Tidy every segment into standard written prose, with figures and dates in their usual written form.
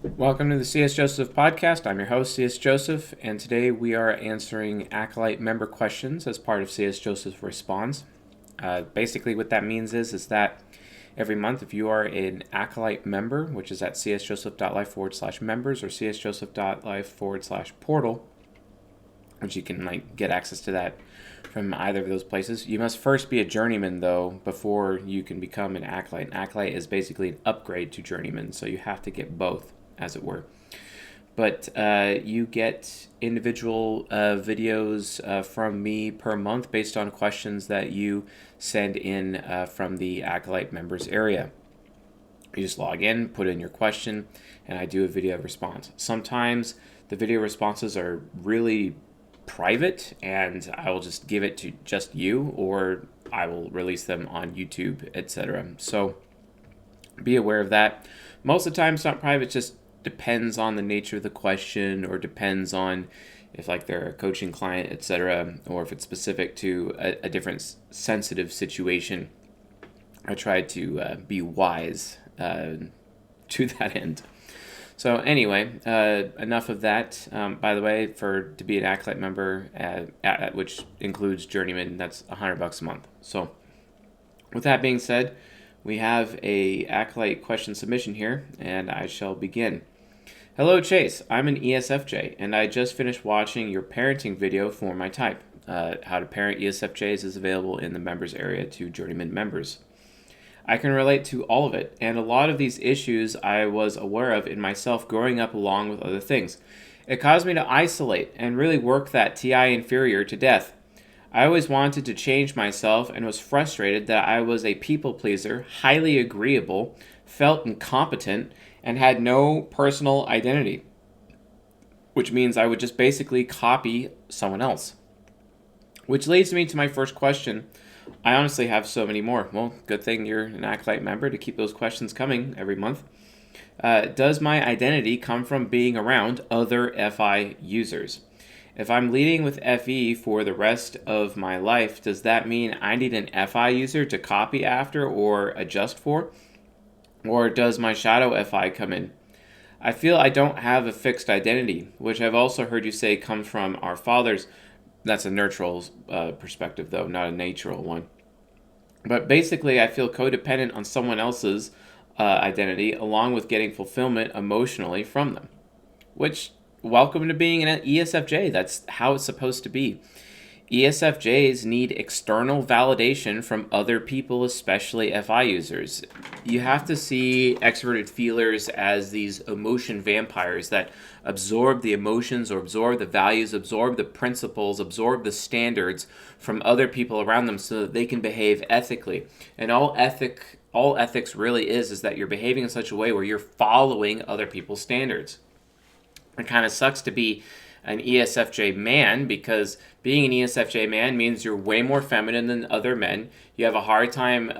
Welcome to the CS Joseph podcast. I'm your host, CS Joseph, and today we are answering Acolyte member questions as part of CS Joseph Responds. Basically, what that means is that every month, if you are an Acolyte member, which is at csjoseph.life/members or csjoseph.life/portal, which you can get access to that from either of those places. You must first be a journeyman, though, before you can become an acolyte. An acolyte is basically an upgrade to journeyman, so you have to get both, as it were. But you get individual videos from me per month based on questions that you send in from the Acolyte members area. You just log in, put in your question, and I do a video response. Sometimes the video responses are really private, and I will just give it to just you, or I will release them on YouTube, etc. So be aware of that. Most of the time it's not private, it just depends on the nature of the question, or depends on if they're a coaching client, etc., or if it's specific to a different sensitive situation. I try to be wise to that end. So anyway, enough of that. By the way, to be an Acolyte member, which includes journeyman, that's $100 a month. So with that being said, we have a Acolyte question submission here, and I shall begin. Hello Chase, I'm an ESFJ, and I just finished watching your parenting video for my type. How to parent ESFJs is available in the members area to journeyman members. I can relate to all of it, and a lot of these issues I was aware of in myself growing up along with other things. It caused me to isolate and really work that TI inferior to death. I always wanted to change myself and was frustrated that I was a people pleaser, highly agreeable, felt incompetent, and had no personal identity, which means I would just basically copy someone else. Which leads me to my first question. I honestly have so many more. Well, good thing you're an Acolyte member to keep those questions coming every month. Does my identity come from being around other FI users? If I'm leading with FE for the rest of my life, does that mean I need an FI user to copy after or adjust for? Or does my shadow FI come in? I feel I don't have a fixed identity, which I've also heard you say comes from our fathers. That's a neutral perspective, though, not a natural one. But basically, I feel codependent on someone else's identity, along with getting fulfillment emotionally from them. Which, welcome to being an ESFJ. That's how it's supposed to be. ESFJs need external validation from other people, especially FI users. You have to see extroverted feelers as these emotion vampires that absorb the emotions or absorb the values, absorb the principles, absorb the standards from other people around them so that they can behave ethically. And all ethics really is that you're behaving in such a way where you're following other people's standards. It kind of sucks to be an ESFJ man, because being an ESFJ man means you're way more feminine than other men. You have a hard time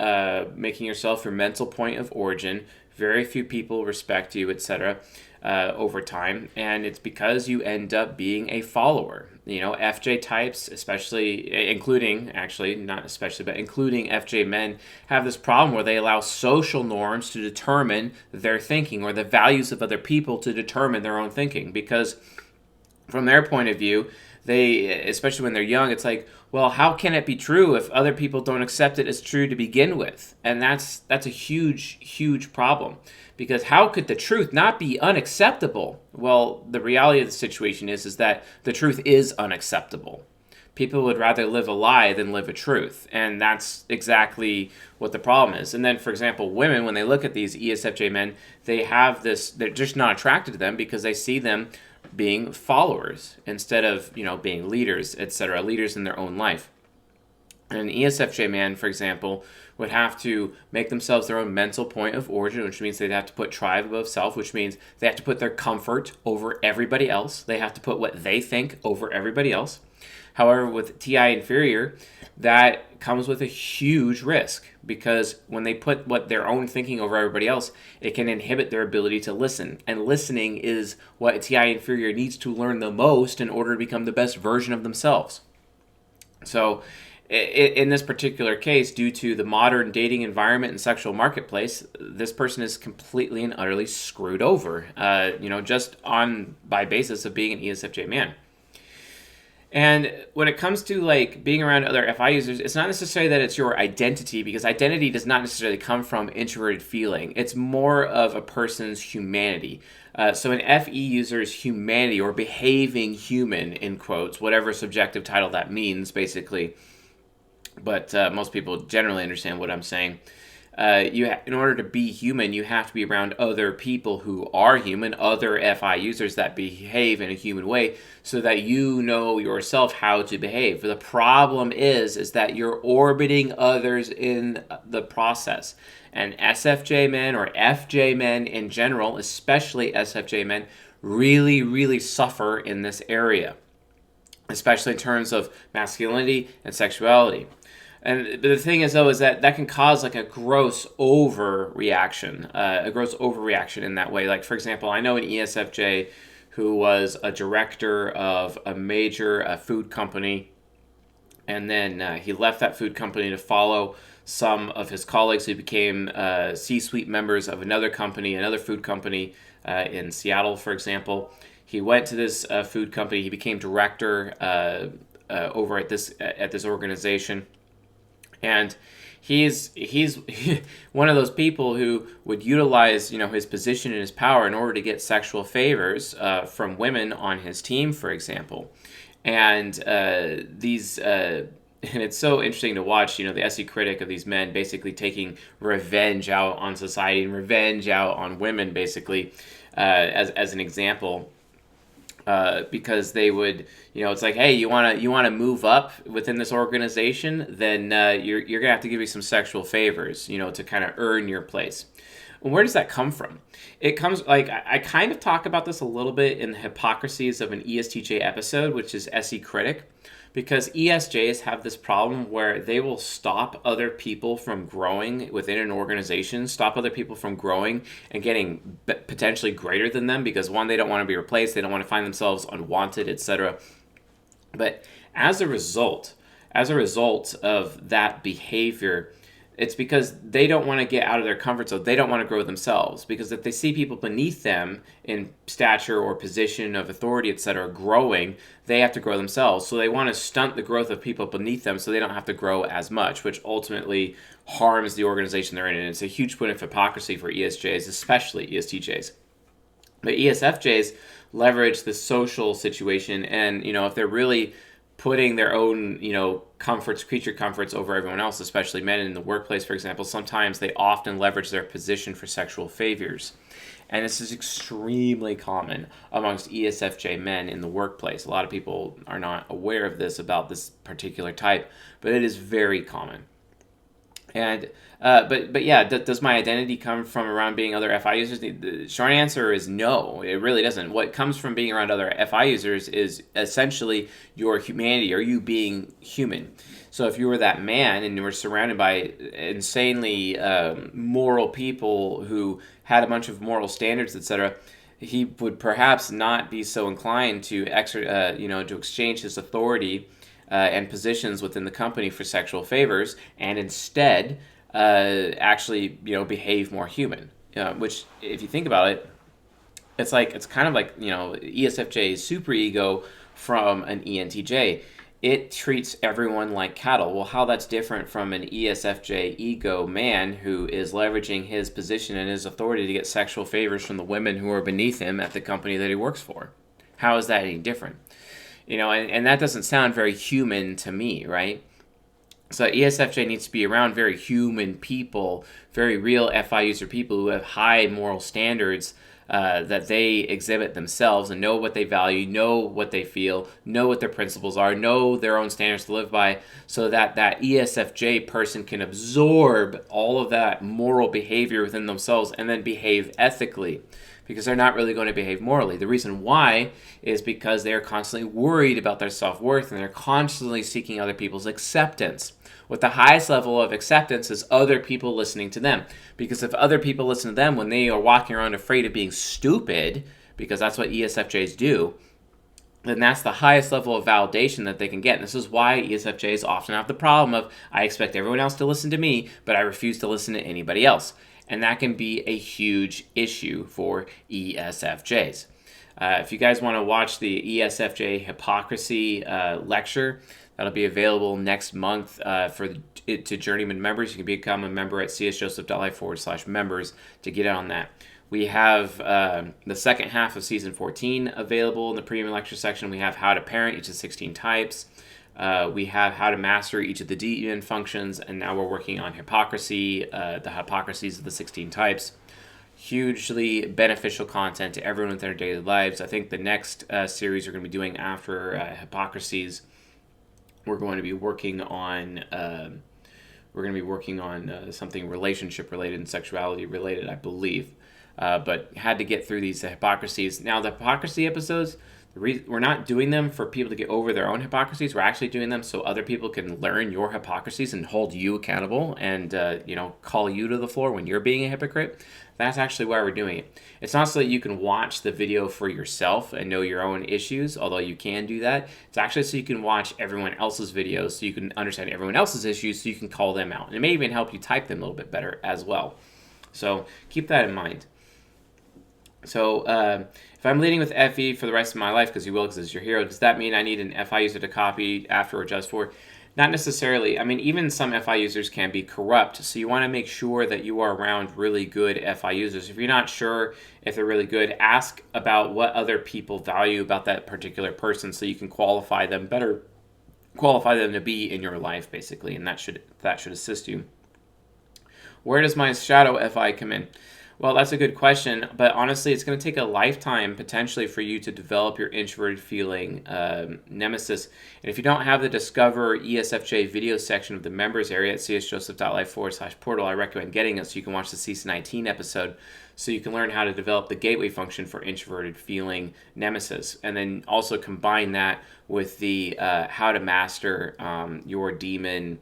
making yourself your mental point of origin. Very few people respect you, etc. Over time, and it's because you end up being a follower. FJ types, including FJ men, have this problem where they allow social norms to determine their thinking, or the values of other people to determine their own thinking, because from their point of view, especially when they're young, it's like, well, how can it be true if other people don't accept it as true to begin with? And that's a huge, huge problem, because how could the truth not be unacceptable? Well, the reality of the situation is that the truth is unacceptable. People would rather live a lie than live a truth, and that's exactly what the problem is. And then, for example, women, when they look at these ESFJ men, they're just not attracted to them because they see them being followers instead of, being leaders, etc., leaders in their own life. And an ESFJ man, for example, would have to make themselves their own mental point of origin, which means they'd have to put tribe above self, which means they have to put their comfort over everybody else. They have to put what they think over everybody else. However, with TI inferior, that comes with a huge risk, because when they put their own thinking over everybody else, it can inhibit their ability to listen. And listening is what a TI inferior needs to learn the most in order to become the best version of themselves. So in this particular case, due to the modern dating environment and sexual marketplace, this person is completely and utterly screwed over, just by basis of being an ESFJ man. And when it comes to like being around other FI users, it's not necessarily that it's your identity, because identity does not necessarily come from introverted feeling. It's more of a person's humanity. So an FE user's humanity, or behaving human, in quotes, whatever subjective title that means, basically. But most people generally understand what I'm saying. In order to be human, you have to be around other people who are human, other FI users that behave in a human way, so that you know yourself how to behave. The problem is that you're orbiting others in the process. And SFJ men, or FJ men in general, especially SFJ men, really, really suffer in this area, especially in terms of masculinity and sexuality. And the thing is, though, is that can cause like a gross overreaction in that way. Like, for example, I know an ESFJ who was a director of a major food company, and then he left that food company to follow some of his colleagues who became C-suite members of another food company in Seattle, for example. He went to this food company. He became director over at this organization. And he's one of those people who would utilize, his position and his power in order to get sexual favors from women on his team, for example. And and it's so interesting to watch, the SE critic of these men basically taking revenge out on society and revenge out on women, basically, as an example. Because they would, it's like, hey, you want to move up within this organization, then you're gonna have to give me some sexual favors, to kind of earn your place. And where does that come from? It comes, like, I kind of talk about this a little bit in the Hypocrisies of an ESTJ episode, which is SE Critic, because ESJs have this problem where they will stop other people from growing within an organization, stop other people from growing and getting potentially greater than them, because one, they don't want to be replaced, they don't want to find themselves unwanted, etc. But as a result of that behavior, it's because they don't want to get out of their comfort zone. They don't want to grow themselves, because if they see people beneath them in stature or position of authority, etc., growing, they have to grow themselves. So they want to stunt the growth of people beneath them so they don't have to grow as much, which ultimately harms the organization they're in. And it's a huge point of hypocrisy for ESJs, especially ESTJs. But ESFJs leverage the social situation, and if they're really putting their own, creature comforts over everyone else, especially men in the workplace, for example, sometimes they often leverage their position for sexual favors. And this is extremely common amongst ESFJ men in the workplace. A lot of people are not aware of this about this particular type, but it is very common. And but yeah, does my identity come from around being other FI users? The short answer is no, it really doesn't. What comes from being around other FI users is essentially your humanity, or you being human. So if you were that man and you were surrounded by insanely moral people who had a bunch of moral standards, etc., he would perhaps not be so inclined to to exchange his authority and positions within the company for sexual favors, and instead actually behave more human. Which, if you think about it, it's kind of like ESFJ's superego from an ENTJ. It treats everyone like cattle. Well, how that's different from an ESFJ ego man who is leveraging his position and his authority to get sexual favors from the women who are beneath him at the company that he works for. How is that any different? And that doesn't sound very human to me, right? So ESFJ needs to be around very human people, very real FI user people who have high moral standards that they exhibit themselves, and know what they value, know what they feel, know what their principles are, know their own standards to live by, so that ESFJ person can absorb all of that moral behavior within themselves and then behave ethically, because they're not really going to behave morally. The reason why is because they're constantly worried about their self-worth, and they're constantly seeking other people's acceptance. With the highest level of acceptance is other people listening to them. Because if other people listen to them when they are walking around afraid of being stupid, because that's what ESFJs do, then that's the highest level of validation that they can get. And this is why ESFJs often have the problem of, I expect everyone else to listen to me, but I refuse to listen to anybody else. And that can be a huge issue for ESFJs. If you guys want to watch the ESFJ hypocrisy lecture, that'll be available next month to journeyman members. You can become a member at csjoseph.life/members to get on that. We have the second half of season 14 available in the premium lecture section. We have how to parent each of the 16 types. We have how to master each of the demon functions, and now we're working on hypocrisy, the hypocrisies of the 16 types. Hugely beneficial content to everyone in their daily lives. I think the next series we're going to be doing after hypocrisies, we're going to be working on something relationship related and sexuality related, I believe. But had to get through these hypocrisies. Now, the hypocrisy episodes, we're not doing them for people to get over their own hypocrisies. We're actually doing them so other people can learn your hypocrisies and hold you accountable and call you to the floor when you're being a hypocrite. That's actually why we're doing it. It's not so that you can watch the video for yourself and know your own issues, although you can do that. It's actually so you can watch everyone else's videos so you can understand everyone else's issues so you can call them out. And it may even help you type them a little bit better as well. So keep that in mind. So if I'm leading with FE for the rest of my life, because you will, because it's your hero, does that mean I need an FI user to copy after or just for? Not necessarily. I mean, even some FI users can be corrupt, so you want to make sure that you are around really good FI users. If you're not sure if they're really good, ask about what other people value about that particular person so you can qualify them to be in your life, basically, and that should assist you. Where does my shadow FI come in? Well, that's a good question, but honestly, it's going to take a lifetime potentially for you to develop your introverted feeling nemesis. And if you don't have the Discover ESFJ video section of the members area at csjoseph.life/portal, I recommend getting it so you can watch the season 19 episode so you can learn how to develop the gateway function for introverted feeling nemesis. And then also combine that with the how to master your demon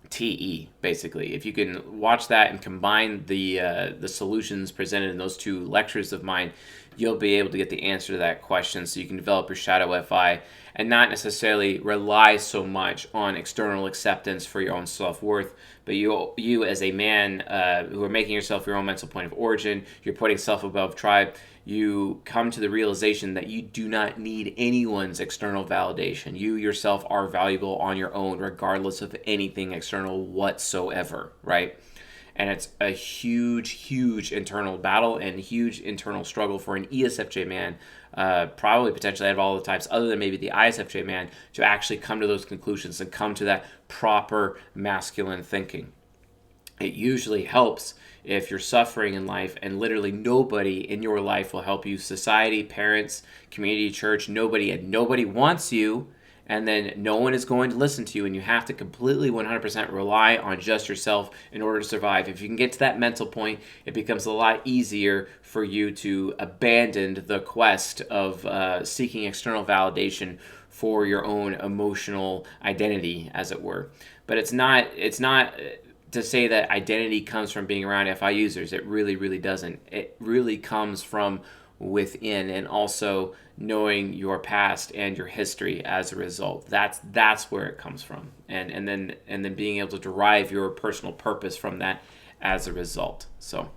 TE, basically. If you can watch that and combine the solutions presented in those two lectures of mine, you'll be able to get the answer to that question so you can develop your shadow FI and not necessarily rely so much on external acceptance for your own self-worth, but you as a man who are making yourself your own mental point of origin, you're putting self above tribe, you come to the realization that you do not need anyone's external validation. You yourself are valuable on your own, regardless of anything external whatsoever, right? And it's a huge, huge internal battle and huge internal struggle for an ESFJ man, probably potentially out of all the types, other than maybe the ISFJ man, to actually come to those conclusions and come to that proper masculine thinking. It usually helps if you're suffering in life and literally nobody in your life will help you. Society, parents, community, church, nobody wants you, and then no one is going to listen to you, and you have to completely 100% rely on just yourself in order to survive. If you can get to that mental point, it becomes a lot easier for you to abandon the quest of seeking external validation for your own emotional identity, as it were. But it's not to say that identity comes from being around FI users. It really, really doesn't. It really comes from within, and also knowing your past and your history as a result. That's where it comes from, and then being able to derive your personal purpose from that as a result. So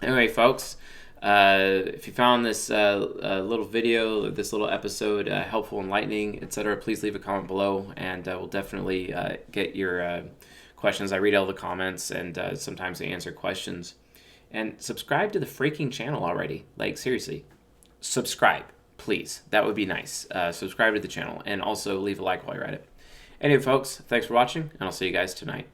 anyway, folks, if you found this little video, this little episode helpful, enlightening, etc., please leave a comment below, and we'll definitely get your questions. I read all the comments, and sometimes I answer questions. And subscribe to the freaking channel already. Like, seriously, subscribe, please. That would be nice. Subscribe to the channel, and also leave a like while you're at it. Anyway, folks, thanks for watching, and I'll see you guys tonight.